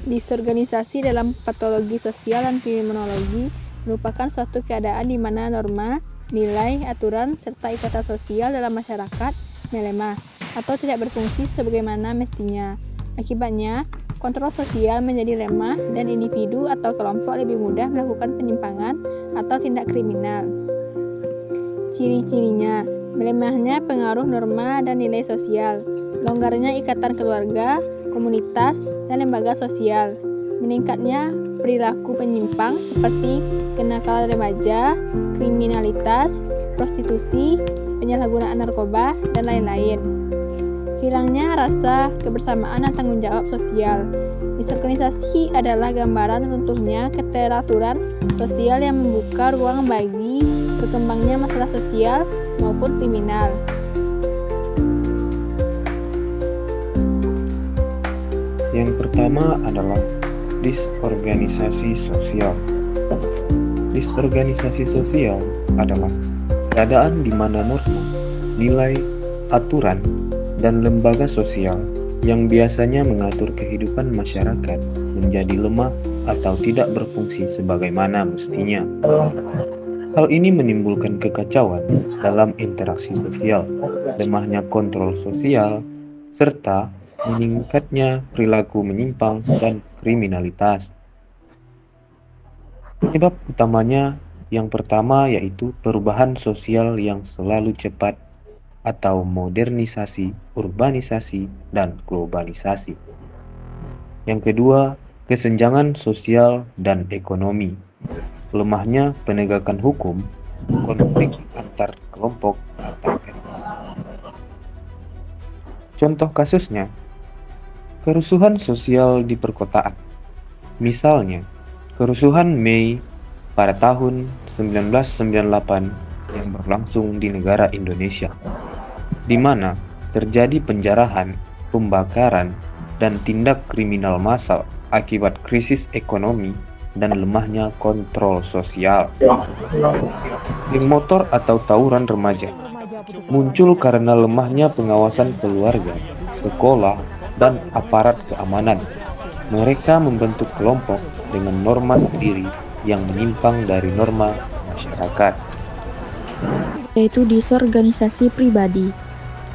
Disorganisasi dalam patologi sosial dan kriminologi merupakan suatu keadaan di mana norma, nilai, aturan, serta ikatan sosial dalam masyarakat melemah atau tidak berfungsi sebagaimana mestinya. Akibatnya, kontrol sosial menjadi lemah dan individu atau kelompok lebih mudah melakukan penyimpangan atau tindak kriminal. Ciri-cirinya, melemahnya pengaruh norma dan nilai sosial, longgarnya ikatan keluarga, komunitas, dan lembaga sosial, meningkatnya perilaku penyimpang seperti kenakalan remaja, kriminalitas, prostitusi, penyalahgunaan narkoba, dan lain-lain. Hilangnya rasa kebersamaan dan tanggung jawab sosial. Disorganisasi adalah gambaran runtuhnya keteraturan sosial yang membuka ruang bagi berkembangnya masalah sosial maupun kriminal. Yang pertama adalah disorganisasi sosial. Disorganisasi sosial adalah keadaan di mana norma, nilai, aturan, dan lembaga sosial yang biasanya mengatur kehidupan masyarakat menjadi lemah atau tidak berfungsi sebagaimana mestinya. Hal ini menimbulkan kekacauan dalam interaksi sosial, lemahnya kontrol sosial, serta meningkatnya perilaku menyimpang dan kriminalitas. Penyebab utamanya yang pertama yaitu perubahan sosial yang selalu cepat atau modernisasi, urbanisasi, dan globalisasi. Yang kedua, kesenjangan sosial dan ekonomi. Lemahnya penegakan hukum, konflik antar kelompok atau etnis. Contoh kasusnya, kerusuhan sosial di perkotaan. Misalnya, kerusuhan Mei pada tahun 1998 yang berlangsung di negara Indonesia, di mana terjadi penjarahan, pembakaran, dan tindak kriminal massal akibat krisis ekonomi dan lemahnya kontrol sosial. Geng motor atau tawuran remaja muncul karena lemahnya pengawasan keluarga, sekolah, dan aparat keamanan. Mereka membentuk kelompok dengan norma sendiri yang menyimpang dari norma masyarakat. Yaitu disorganisasi pribadi.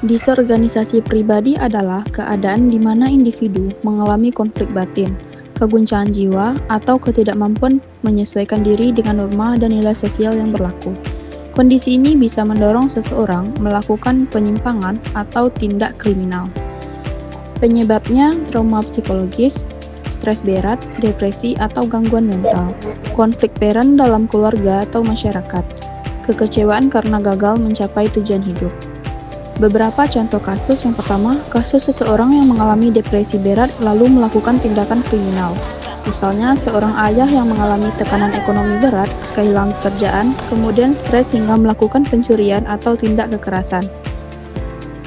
Disorganisasi pribadi adalah keadaan di mana individu mengalami konflik batin, keguncangan jiwa, atau ketidakmampuan menyesuaikan diri dengan norma dan nilai sosial yang berlaku. Kondisi ini bisa mendorong seseorang melakukan penyimpangan atau tindak kriminal. Penyebabnya trauma psikologis, stres berat, depresi atau gangguan mental, konflik parent dalam keluarga atau masyarakat, kekecewaan karena gagal mencapai tujuan hidup. Beberapa contoh kasus. Yang pertama, kasus seseorang yang mengalami depresi berat lalu melakukan tindakan kriminal. Misalnya, seorang ayah yang mengalami tekanan ekonomi berat, kehilangan pekerjaan, kemudian stres hingga melakukan pencurian atau tindak kekerasan.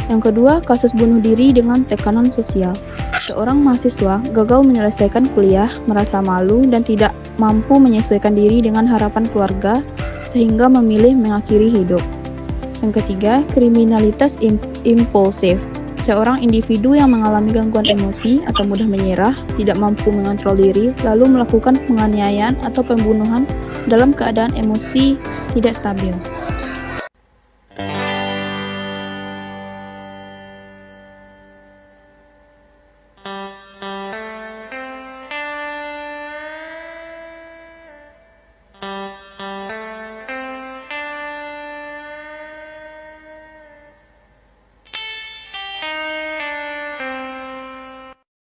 Yang kedua, kasus bunuh diri dengan tekanan sosial. Seorang mahasiswa gagal menyelesaikan kuliah, merasa malu, dan tidak mampu menyesuaikan diri dengan harapan keluarga, sehingga memilih mengakhiri hidup. Yang ketiga, kriminalitas impulsif. Seorang individu yang mengalami gangguan emosi atau mudah menyerah, tidak mampu mengontrol diri, lalu melakukan penganiayaan atau pembunuhan dalam keadaan emosi tidak stabil.